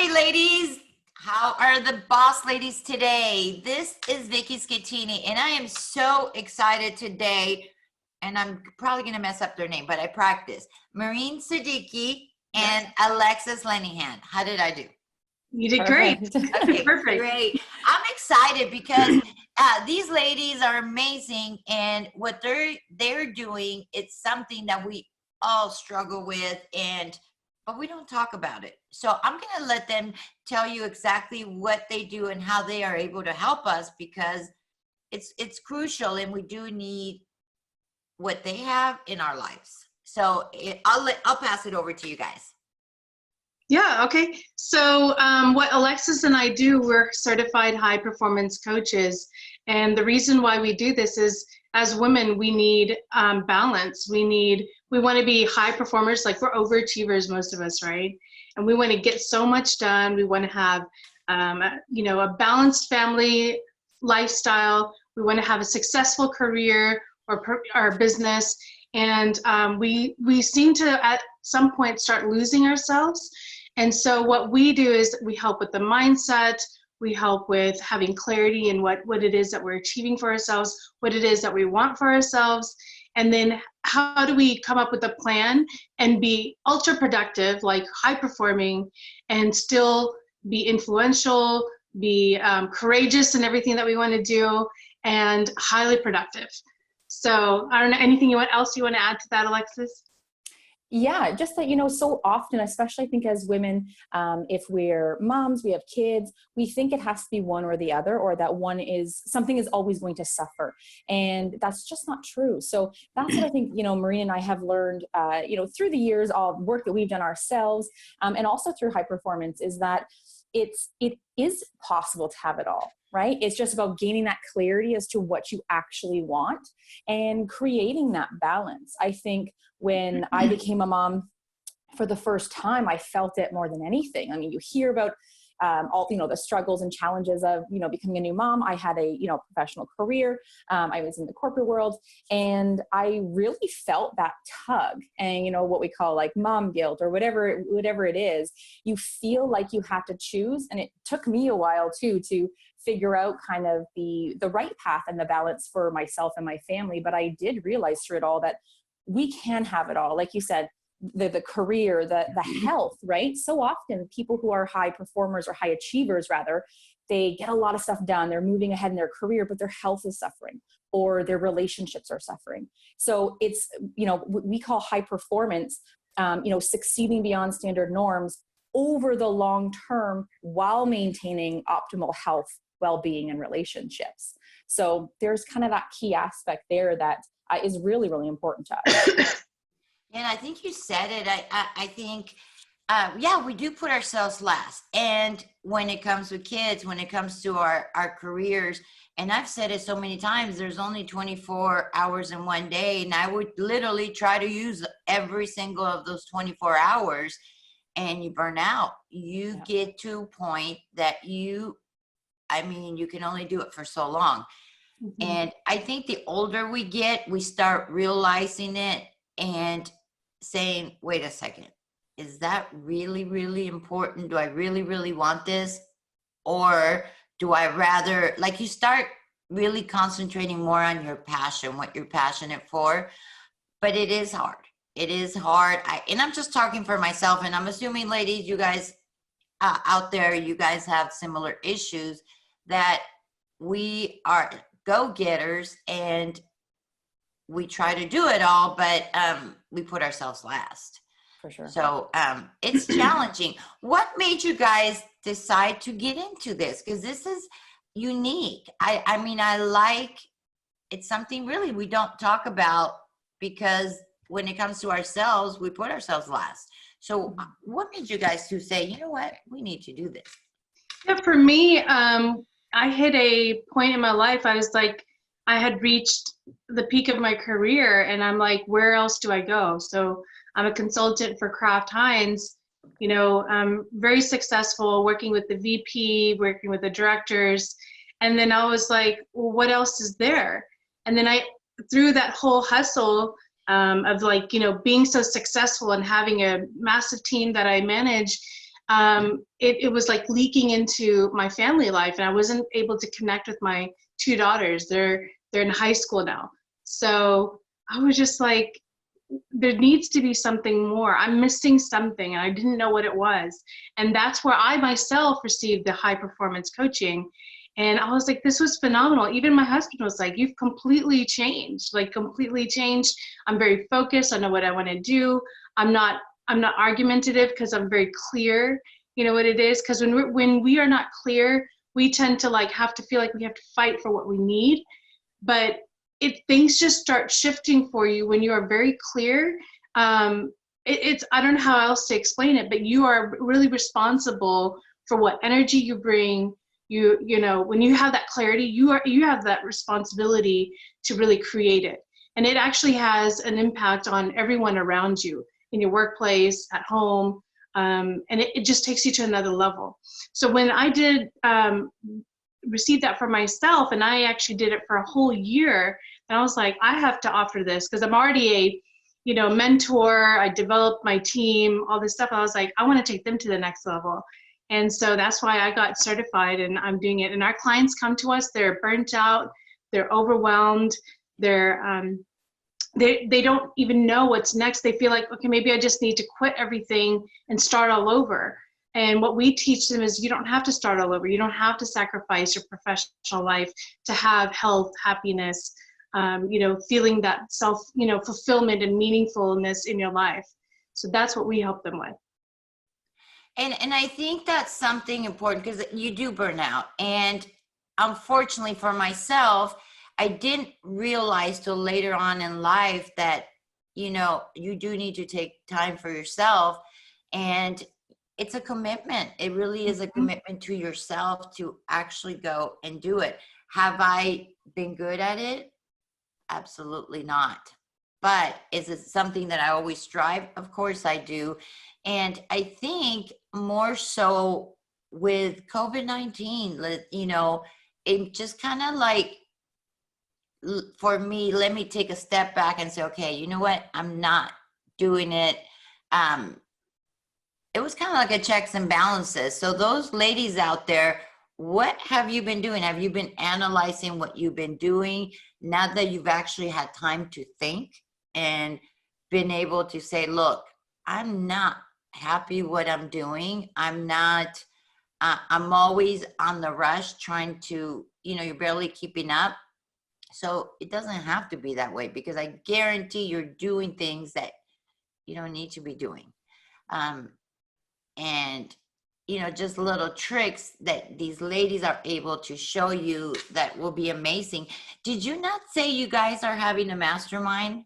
Howdy, ladies. How are the boss ladies today? This is Vicky Schettini, and I am so excited today, and I'm probably going to mess up their name, but I practice. Mehreen Siddiqui and Alexis Lenihan. How did I do? You did great. Okay, perfect. Great. I'm excited because these ladies are amazing, and what they're doing, it's something that we all struggle with, but we don't talk about it. So I'm going to let them tell you exactly what they do and how they are able to help us, because it's crucial, and we do need what they have in our lives. So I'll pass it over to you guys. Yeah, okay. So what Alexis and I do, we're certified high performance coaches. And the reason why we do this is, as women, we need balance. We want to be high performers, like we're overachievers, most of us, right? And we want to get so much done. We want to have, a balanced family lifestyle. We want to have a successful career or our business. And we seem to, at some point, start losing ourselves. And so what we do is we help with the mindset, we help with having clarity in what it is that we're achieving for ourselves, what it is that we want for ourselves, and then how do we come up with a plan and be ultra productive, like high performing, and still be influential, be courageous in everything that we want to do, and highly productive. So I don't know, anything else you want to add to that, Alexis? Yeah, just that, so often, especially I think as women, if we're moms, we have kids, we think it has to be one or the other, or that something is always going to suffer. And that's just not true. So that's what I think, Mehreen and I have learned, through the years, all the work that we've done ourselves, and also through high performance, is that it is possible to have it all. Right? It's just about gaining that clarity as to what you actually want and creating that balance. I think when I became a mom for the first time, I felt it more than anything. I mean, you hear about all, the struggles and challenges of, becoming a new mom. I had a, professional career. I was in the corporate world, and I really felt that tug and, what we call like mom guilt or whatever it is. You feel like you have to choose. And it took me a while too, to figure out kind of the right path and the balance for myself and my family. But I did realize through it all that we can have it all. Like you said, the career, the health, right? So often people who are high performers or high achievers rather, they get a lot of stuff done. They're moving ahead in their career, but their health is suffering or their relationships are suffering. So it's, we call high performance, succeeding beyond standard norms over the long term while maintaining optimal health, well-being, and relationships. So there's kind of that key aspect there that is really, really important to us. And I think you said it. I think, we do put ourselves last. And when it comes with kids, when it comes to our careers, and I've said it so many times, there's only 24 hours in one day. And I would literally try to use every single of those 24 hours, and you burn out. You get to a point that you can only do it for so long. Mm-hmm. And I think the older we get, we start realizing it and saying, wait a second, is that really, really important? Do I really, really want this? Or do I rather, like, you start really concentrating more on your passion, what you're passionate for. But it is hard. It is hard. And I'm just talking for myself, and I'm assuming, ladies, you guys out there, you guys have similar issues, that we are go-getters and we try to do it all, but we put ourselves last. For sure. So it's challenging. What made you guys decide to get into this? Because this is unique. I like, it's something really we don't talk about, because when it comes to ourselves, we put ourselves last. So what made you guys to say, you know what, we need to do this? Yeah, for me, I hit a point in my life. I was like, I had reached the peak of my career, and I'm like, where else do I go? So I'm a consultant for Kraft Heinz. I'm very successful working with the VP, working with the directors. And then I was like, well, what else is there? And then through that whole hustle of being so successful and having a massive team that I manage, it was like leaking into my family life, and I wasn't able to connect with my two daughters. They're in high school now. So I was just like, there needs to be something more. I'm missing something, and I didn't know what it was. And that's where I myself received the high performance coaching. And I was like, this was phenomenal. Even my husband was like, you've completely changed, like completely changed. I'm very focused. I know what I want to do. I'm not argumentative because I'm very clear, you know what it is. Because when we are not clear, we tend to like have to feel like we have to fight for what we need. But things just start shifting for you when you are very clear. It's I don't know how else to explain it, but you are really responsible for what energy you bring. You know, when you have that clarity, you have that responsibility to really create it. And it actually has an impact on everyone around you, in your workplace, at home, and it just takes you to another level. So when I did receive that for myself, and I actually did it for a whole year, and I was like, I have to offer this because I'm already a mentor. I developed my team, all this stuff. I was like, I want to take them to the next level. And so that's why I got certified, and I'm doing it. And our clients come to us, they're burnt out, they're overwhelmed, they don't even know what's next. They feel like, okay, maybe I just need to quit everything and start all over. And what we teach them is you don't have to start all over. You don't have to sacrifice your professional life to have health, happiness, feeling that self, fulfillment and meaningfulness in your life. So that's what we help them with. And I think that's something important because you do burn out. And unfortunately for myself, I didn't realize till later on in life that, you do need to take time for yourself. And it's a commitment. It really is a commitment to yourself to actually go and do it. Have I been good at it? Absolutely not. But is it something that I always strive? Of course I do. And I think more so with COVID-19, it just kind of like, for me, let me take a step back and say, okay, you know what? I'm not doing it. It was kind of like a checks and balances. So those ladies out there, what have you been doing? Have you been analyzing what you've been doing now that you've actually had time to think and been able to say, look, I'm not happy what I'm doing. I'm always on the rush trying to, you're barely keeping up. So it doesn't have to be that way, because I guarantee you're doing things that you don't need to be doing. And just little tricks that these ladies are able to show you that will be amazing. Did you not say you guys are having a mastermind?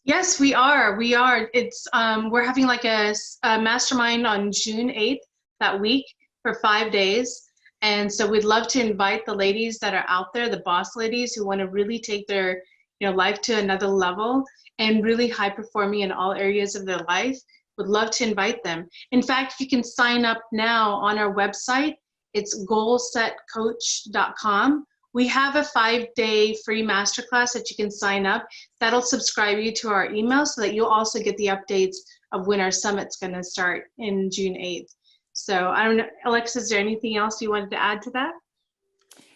Yes, we are. It's we're having like a mastermind on June 8th that week for 5 days. And so we'd love to invite the ladies that are out there, the boss ladies who want to really take their life to another level and really high performing in all areas of their life. Would love to invite them. In fact, you can sign up now on our website. It's goalsetcoach.com. We have a 5-day free masterclass that you can sign up. That'll subscribe you to our email so that you'll also get the updates of when our summit's going to start in June 8th. So I don't know, Alexis, is there anything else you wanted to add to that?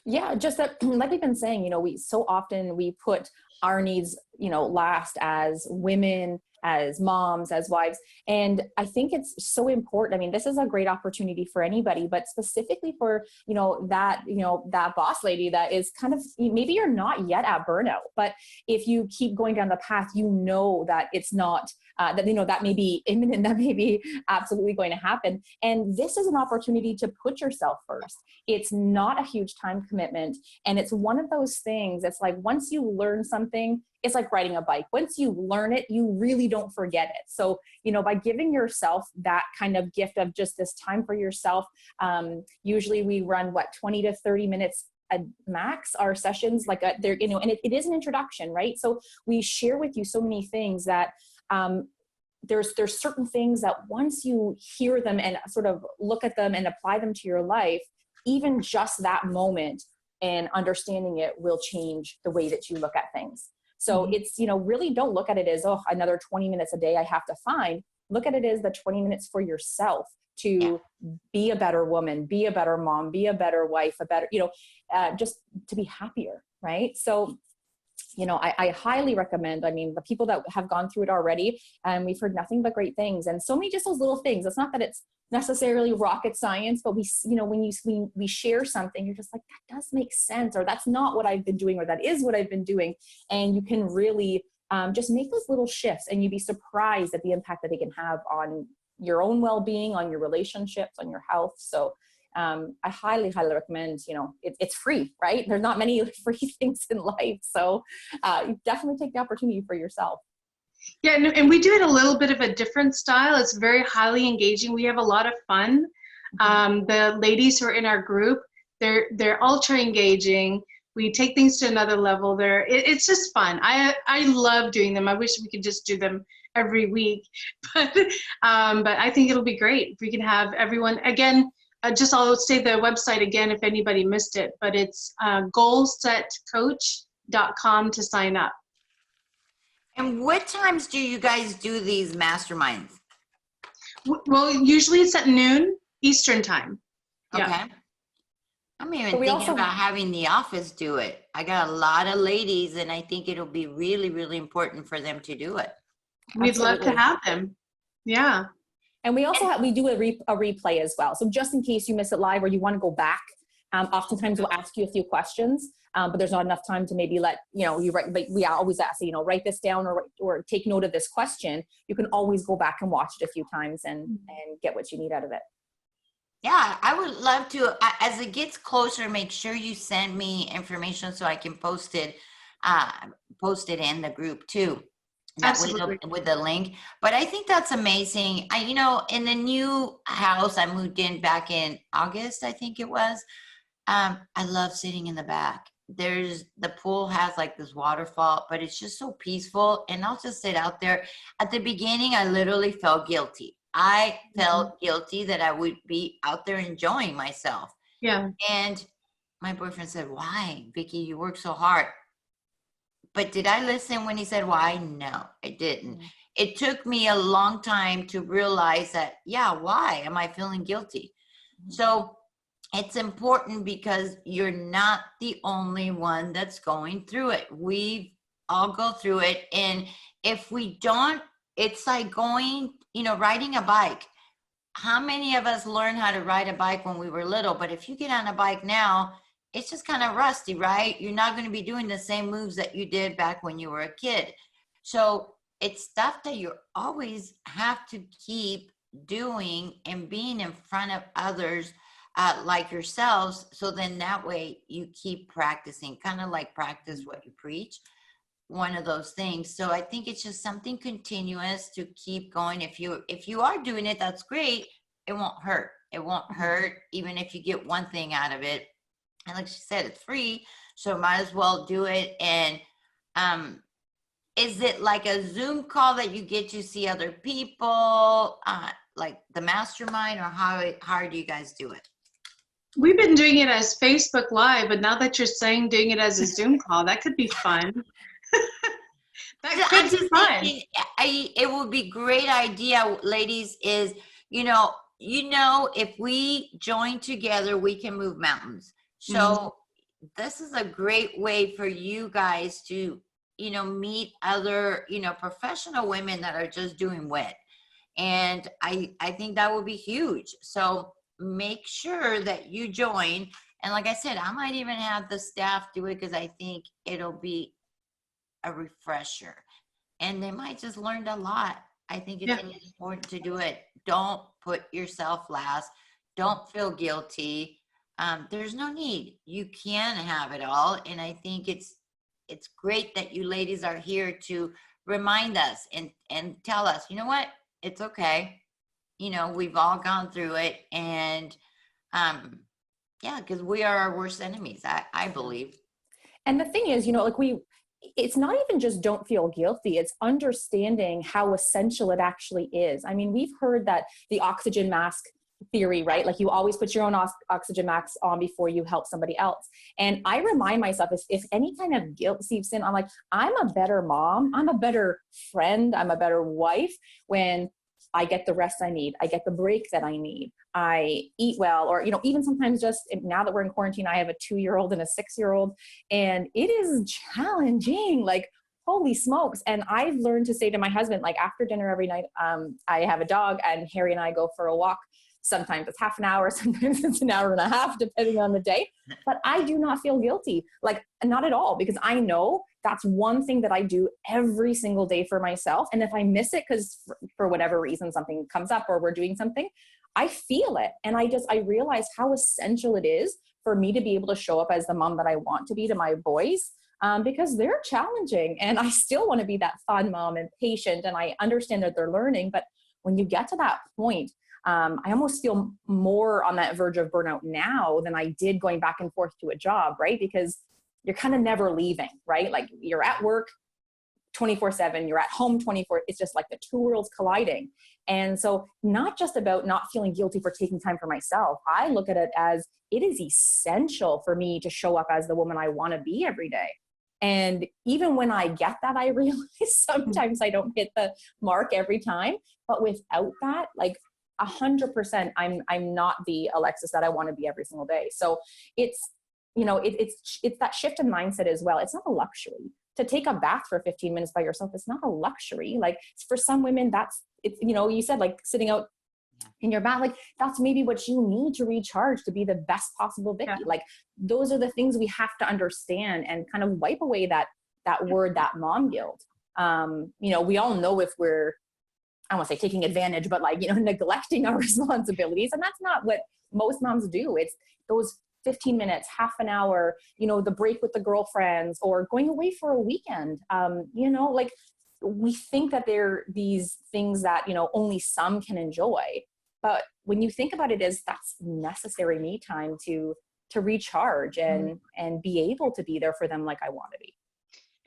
Yeah, just that, like we've been saying, we so often we put our needs, last as women, as moms, as wives. And I think it's so important. I mean, this is a great opportunity for anybody, but specifically for, that boss lady that is kind of, maybe you're not yet at burnout, but if you keep going down the path, that it's not, that may be imminent, that may be absolutely going to happen. And this is an opportunity to put yourself first. It's not a huge time commitment. And it's one of those things, it's like, once you learn something, it's like riding a bike. Once you learn it, you really don't forget it. So, by giving yourself that kind of gift of just this time for yourself, usually we run 20 to 30 minutes at max, our sessions, like they're, and it is an introduction, right? So we share with you so many things that, there's certain things that once you hear them and sort of look at them and apply them to your life, even just that moment and understanding it will change the way that you look at things. So it's, really don't look at it as, another 20 minutes a day I have to find. look at it as the 20 minutes for yourself to Yeah. be a better woman, be a better mom, be a better wife, a better, just to be happier, right? So, I highly recommend, I mean, the people that have gone through it already, and we've heard nothing but great things, and so many just those little things. It's not that it's necessarily rocket science, but when we share something, you're just like, that does make sense, or that's not what I've been doing, or that is what I've been doing. And you can really just make those little shifts, and you'd be surprised at the impact that they can have on your own well-being, on your relationships, on your health. So I highly, highly recommend, it's free, right? There's not many free things in life. So definitely take the opportunity for yourself. Yeah, and we do it a little bit of a different style. It's very highly engaging. We have a lot of fun. The ladies who are in our group, they're ultra engaging. We take things to another level. It's just fun. I love doing them. I wish we could just do them every week, but I think it'll be great if we can have everyone again. I'll say the website again if anybody missed it, but it's goalsetcoach.com to sign up. And what times do you guys do these masterminds? Well, usually it's at noon Eastern time. Okay. Yeah. I'm even thinking about having the office do it. I got a lot of ladies, and I think it'll be really, really important for them to do it. We'd love to have them. Yeah. And we also we do a replay as well. So just in case you miss it live or you want to go back, oftentimes we'll ask you a few questions, but there's not enough time to maybe let, you write, but we always ask, write this down or take note of this question. You can always go back and watch it a few times and get what you need out of it. Yeah, I would love to, as it gets closer, make sure you send me information so I can post it in the group too. Absolutely. With the link. But I think that's amazing. In the new house, I moved in back in August, I think it was. I love sitting in the back. The pool has like this waterfall, but it's just so peaceful. And I'll just sit out there. At the beginning, I literally felt guilty. I felt guilty that I would be out there enjoying myself. Yeah. And my boyfriend said, "Why, Vicky, you work so hard?" But did I listen when he said why? No, I didn't. It took me a long time to realize that, why am I feeling guilty? So it's important because you're not the only one that's going through it. We all go through it. And if we don't, it's like riding a bike. How many of us learned how to ride a bike when we were little? But if you get on a bike now, it's just kind of rusty, right? You're not going to be doing the same moves that you did back when you were a kid. So it's stuff that you always have to keep doing and being in front of others like yourselves. So then that way you keep practicing, kind of like practice what you preach, one of those things. So I think it's just something continuous to keep going. If you are doing it, that's great. It won't hurt. It won't hurt even if you get one thing out of it. And like she said, it's free, so might as well do it. And is it like a Zoom call that you get to see other people, like the mastermind, or how do you guys do it? We've been doing it as Facebook Live, but now that you're saying doing it as a Zoom call, that could be fun. That could be fun. It would be a great idea, ladies, is, if we join together, we can move mountains. So this is a great way for you guys to, meet other, professional women that are just doing WIT. And I think that would be huge. So make sure that you join. And like I said, I might even have the staff do it because I think it'll be a refresher. And they might just learn a lot. I think it's important to do it. Don't put yourself last. Don't feel guilty. There's no need. You can have it all. And I think it's great that you ladies are here to remind us and tell us, you know what, it's okay. We've all gone through it. And because we are our worst enemies, I believe. And the thing is, it's not even just don't feel guilty. It's understanding how essential it actually is. I mean, we've heard that the oxygen mask theory, right? Like you always put your own oxygen mask on before you help somebody else. And I remind myself, if any kind of guilt seeps in, I'm like, I'm a better mom. I'm a better friend. I'm a better wife when I get the rest I need. I get the break that I need. I eat well, or, you know, even sometimes just now that we're in quarantine, I have a 2-year-old and a 6-year-old, and it is challenging, like, holy smokes. And I've learned to say to my husband, like after dinner every night, I have a dog and Harry and I go for a walk. Sometimes it's half an hour, sometimes it's an hour and a half, depending on the day. But I do not feel guilty, like not at all, because I know that's one thing that I do every single day for myself. And if I miss it, because for whatever reason, something comes up or we're doing something, I feel it. And I realize how essential it is for me to be able to show up as the mom that I want to be to my boys, because they're challenging. And I still want to be that fun mom and patient. And I understand that they're learning. But when you get to that point, I almost feel more on that verge of burnout now than I did going back and forth to a job, right? Because you're kind of never leaving, right? Like you're at work 24/7, you're at home 24. It's just like the two worlds colliding. And so not just about not feeling guilty for taking time for myself. I look at it as it is essential for me to show up as the woman I want to be every day. And even when I get that, I realize sometimes I don't hit the mark every time, but without that, like 100%, I'm not the Alexis that I want to be every single day. So it's, you know, it's that shift in mindset as well. It's not a luxury to take a bath for 15 minutes by yourself. It's not a luxury. Like for some women, it's, you know, you said like sitting out in your bath, like that's maybe what you need to recharge to be the best possible Vicky. Yeah. Like those are the things we have to understand and kind of wipe away that word, that mom guilt. You know, we all know if we're, I don't want to say taking advantage, but like, you know, neglecting our responsibilities. And that's not what most moms do. It's those 15 minutes, half an hour, you know, the break with the girlfriends or going away for a weekend. You know, like we think that they're these things that, you know, only some can enjoy. But when you think about it as that's necessary me time to recharge and be able to be there for them like I want to be.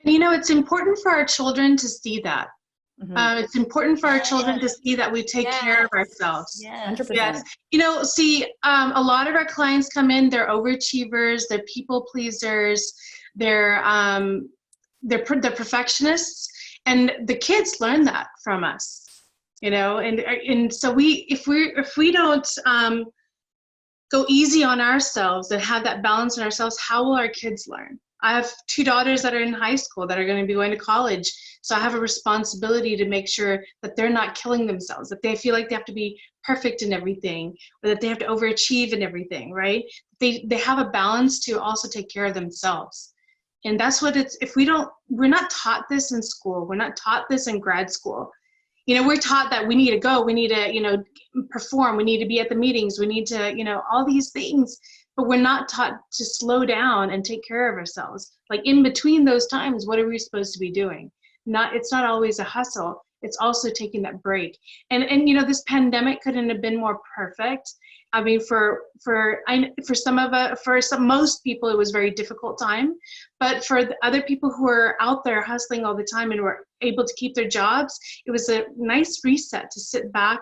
And, you know, it's important for our children to see that. It's important for our children to see that we take care of ourselves. Yes. 100%. Yes. You know, see, a lot of our clients come in, they're overachievers, they're people pleasers, they're perfectionists, and the kids learn that from us. You know, and so if we don't go easy on ourselves and have that balance in ourselves, how will our kids learn? I have 2 daughters that are in high school that are going to be going to college. So I have a responsibility to make sure that they're not killing themselves, that they feel like they have to be perfect in everything, or that they have to overachieve in everything, right? They have a balance to also take care of themselves. And that's what we're not taught this in school. We're not taught this in grad school. You know, we're taught that we need to go, we need to, you know, perform, we need to be at the meetings, we need to, you know, all these things, but we're not taught to slow down and take care of ourselves. Like in between those times, what are we supposed to be doing? It's not always a hustle. It's also taking that break. And you know, this pandemic couldn't have been more perfect. I mean, for most people, it was a very difficult time. But for the other people who are out there hustling all the time and were able to keep their jobs, it was a nice reset to sit back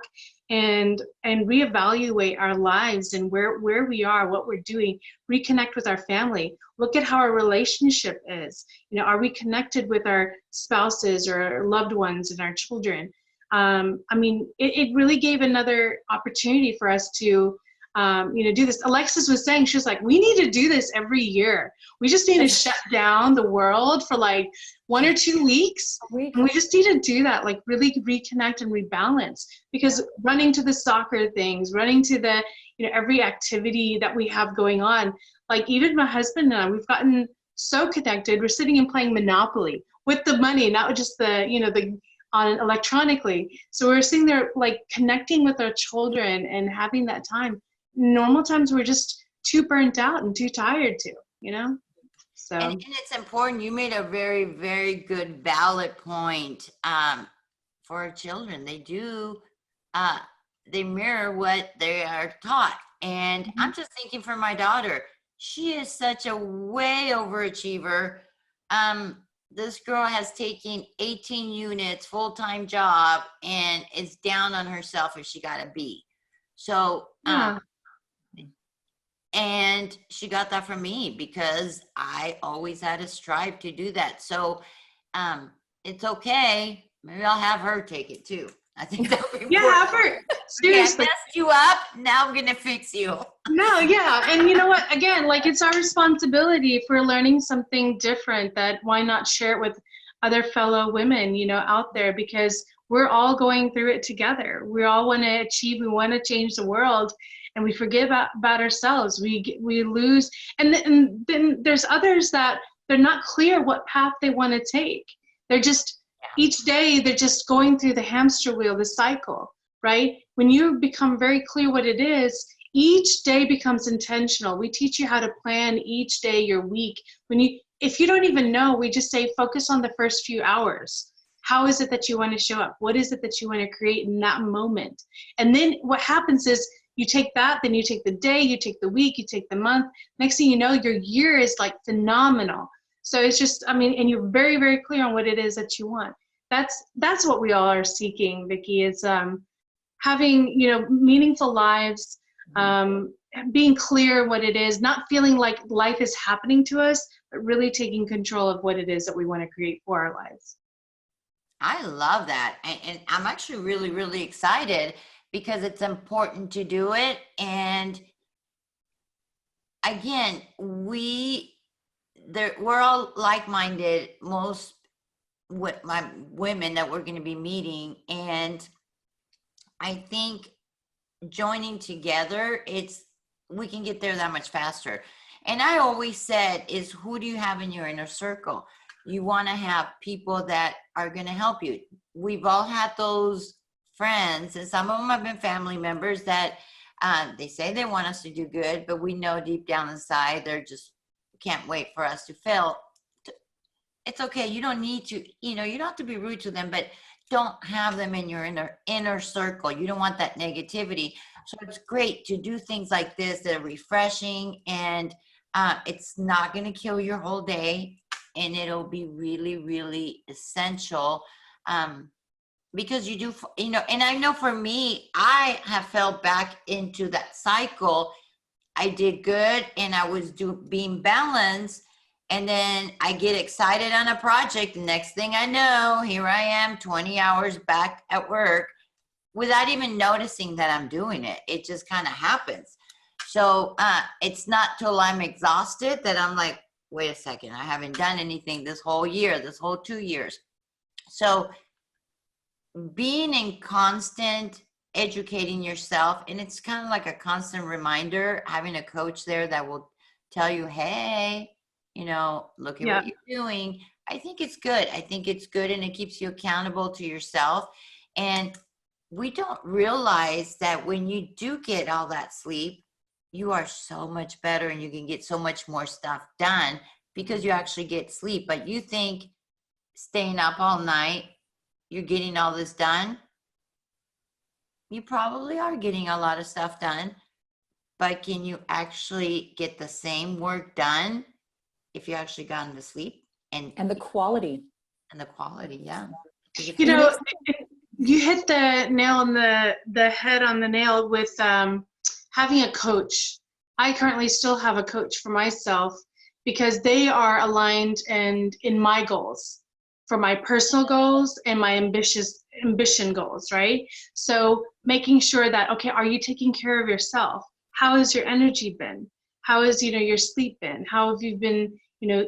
and reevaluate our lives and where we are, what we're doing, reconnect with our family, look at how our relationship is. You know, are we connected with our spouses or our loved ones and our children? I mean, it really gave another opportunity for us to, you know, do this. Alexis was saying, she was like, we need to do this every year. We just need to shut down the world for like 1 or 2 weeks. And we just need to do that, like really reconnect and rebalance, because running to the soccer things, running to the, you know, every activity that we have going on, like even my husband and I, we've gotten so connected. We're sitting and playing Monopoly with the money, not just the, you know, on electronically. So we're sitting there like connecting with our children and having that time. Normal times we're just too burnt out and too tired to, you know? So. And it's important. You made a very, very good, valid point for our children. They do, they mirror what they are taught. And I'm just thinking for my daughter, she is such a way overachiever. This girl has taken 18 units, full-time job, and is down on herself if she got a B. So, and she got that from me because I always had to strive to do that. So it's okay. Maybe I'll have her take it too. I think that would be Yeah, important. Okay, I seriously. messed you up. Now I'm gonna fix you. No, yeah. And you know what? Again, like it's our responsibility if we're learning something different, that why not share it with other fellow women, out there, because we're all going through it together. We all want to achieve, we want to change the world, and we forget about ourselves. We lose. And then there's others that they're not clear what path they want to take. They're just, each day, they're just going through the hamster wheel, the cycle, right? When you become very clear what it is, each day becomes intentional. We teach you how to plan each day, your week. If you don't even know, we just say, focus on the first few hours. How is it that you want to show up? What is it that you want to create in that moment? And then what happens is you take that, then you take the day, you take the week, you take the month. Next thing you know, your year is like phenomenal. So it's just, and you're very, very clear on what it is that you want. That's what we all are seeking, Vicki, is having, meaningful lives, being clear what it is, not feeling like life is happening to us, but really taking control of what it is that we want to create for our lives. I love that. And I'm actually really, really excited because it's important to do it. And again, we're all like-minded, most with my women that we're going to be meeting. And I think joining together, we can get there that much faster. And I always said is, who do you have in your inner circle? You want to have people that are going to help you. We've all had those friends, and some of them have been family members that they say they want us to do good, but we know deep down inside they're just can't wait for us to fail. It's okay. You don't need to, you don't have to be rude to them, but don't have them in your inner circle. You don't want that negativity. So it's great to do things like this that are refreshing, and it's not going to kill your whole day, and it'll be really, really essential because you do, and I know for me, I have fell back into that cycle. I did good and I was being balanced. And then I get excited on a project. The next thing I know, here I am 20 hours back at work without even noticing that I'm doing it. It just kind of happens. So it's not till I'm exhausted that I'm like, wait a second, I haven't done anything this whole year, this whole 2 years. So being in constant educating yourself, and it's kind of like a constant reminder, having a coach there that will tell you, hey, look at what you're doing. I think it's good. I think it's good, and it keeps you accountable to yourself. And we don't realize that when you do get all that sleep, you are so much better and you can get so much more stuff done because you actually get sleep. But you think staying up all night, you're getting all this done. You probably are getting a lot of stuff done, but can you actually get the same work done if you actually gotten to sleep? And the quality. And the quality, yeah. You hit the nail on the head on the nail with having a coach. I currently still have a coach for myself because they are aligned and in my goals, for my personal goals and my ambition goals, right? So making sure that, okay, are you taking care of yourself? How has your energy been? How has, your sleep been? How have you been,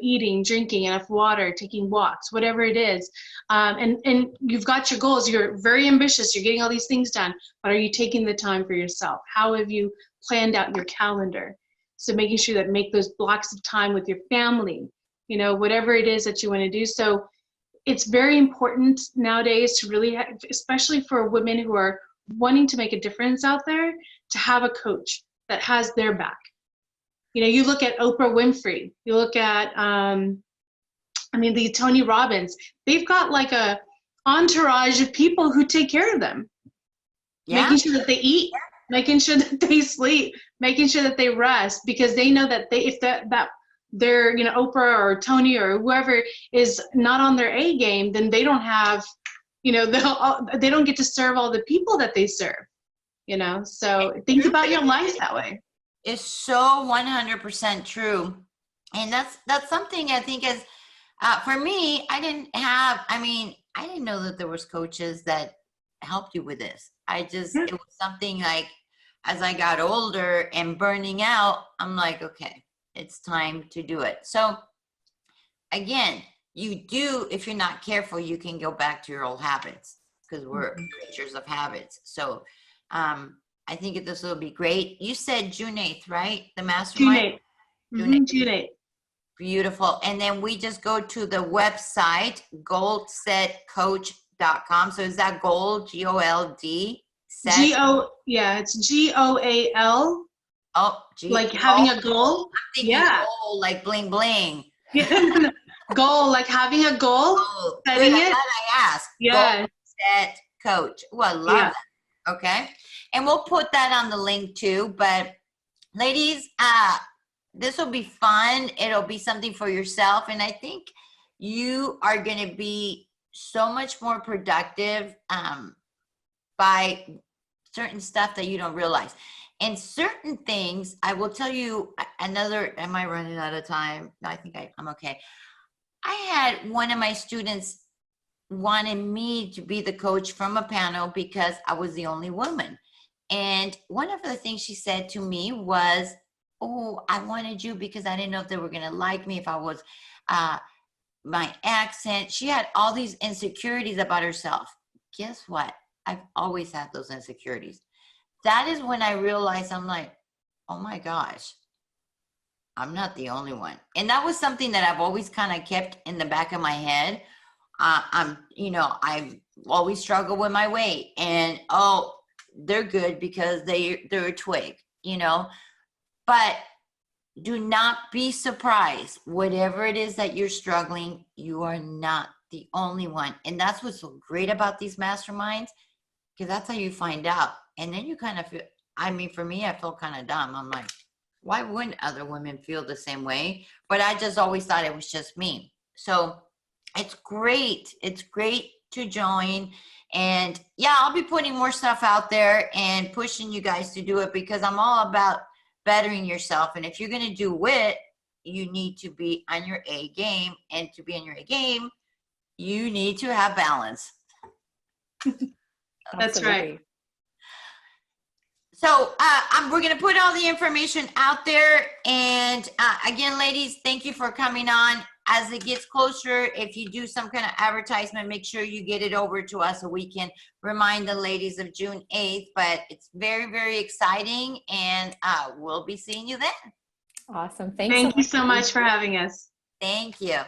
eating, drinking enough water, taking walks, whatever it is. And you've got your goals. You're very ambitious. You're getting all these things done, but are you taking the time for yourself? How have you planned out your calendar? So making sure that make those blocks of time with your family, whatever it is that you want to do. So it's very important nowadays to really, especially for women who are wanting to make a difference out there, to have a coach that has their back. You look at Oprah Winfrey, you look at, the Tony Robbins, they've got like a entourage of people who take care of them. Yeah. Making sure that they eat, making sure that they sleep, making sure that they rest, because they know that if they're, Oprah or Tony or whoever is not on their A game, then they don't have, they don't get to serve all the people that they serve, so think about your life that way. It's so 100% true. And that's something I think is, for me, I didn't know that there was coaches that helped you with this. Yeah. It was something like, as I got older and burning out, I'm like, okay, it's time to do it. So again, if you're not careful, you can go back to your old habits, because we're creatures of habits. So I think this will be great. You said June 8th, right? The June mastermind? 8th. June 8th. June 8th. Beautiful. And then we just go to the website, goldsetcoach.com. So is that gold, G-O-L-D? Set? Yeah, it's G-O-A-L. Oh, G. Like having a goal. I'm thinking gold, like bling bling. Yeah. Goal, like having a goal. Oh, Setting good. it. I asked. Yeah. Gold set coach. Oh, I love that. Okay. And we'll put that on the link too. But ladies, this will be fun. It'll be something for yourself. And I think you are going to be so much more productive by certain stuff that you don't realize. And certain things, I will tell you am I running out of time? No, I think I'm okay. I had one of my students wanted me to be the coach from a panel because I was the only woman. And one of the things she said to me was, oh, I wanted you because I didn't know if they were going to like me, if I was my accent. She had all these insecurities about herself. Guess what? I've always had those insecurities. That is when I realized, I'm like, oh my gosh, I'm not the only one. And that was something that I've always kind of kept in the back of my head. I've always struggled with my weight, and they're good because they're a twig, but do not be surprised. Whatever it is that you're struggling, you are not the only one. And that's what's so great about these masterminds, because that's how you find out. And then you kind of feel, for me, I felt kind of dumb. I'm like, why wouldn't other women feel the same way? But I just always thought it was just me. So it's great. It's great to join. And yeah, I'll be putting more stuff out there and pushing you guys to do it, because I'm all about bettering yourself. And if you're going to do it, you need to be on your A game. And to be on your A game, you need to have balance. That's right. So we're going to put all the information out there. And again, ladies, thank you for coming on. As it gets closer, if you do some kind of advertisement, make sure you get it over to us so we can remind the ladies of June 8th. But it's very, very exciting. And we'll be seeing you then. Awesome. Thank you so much for having us. Thank you.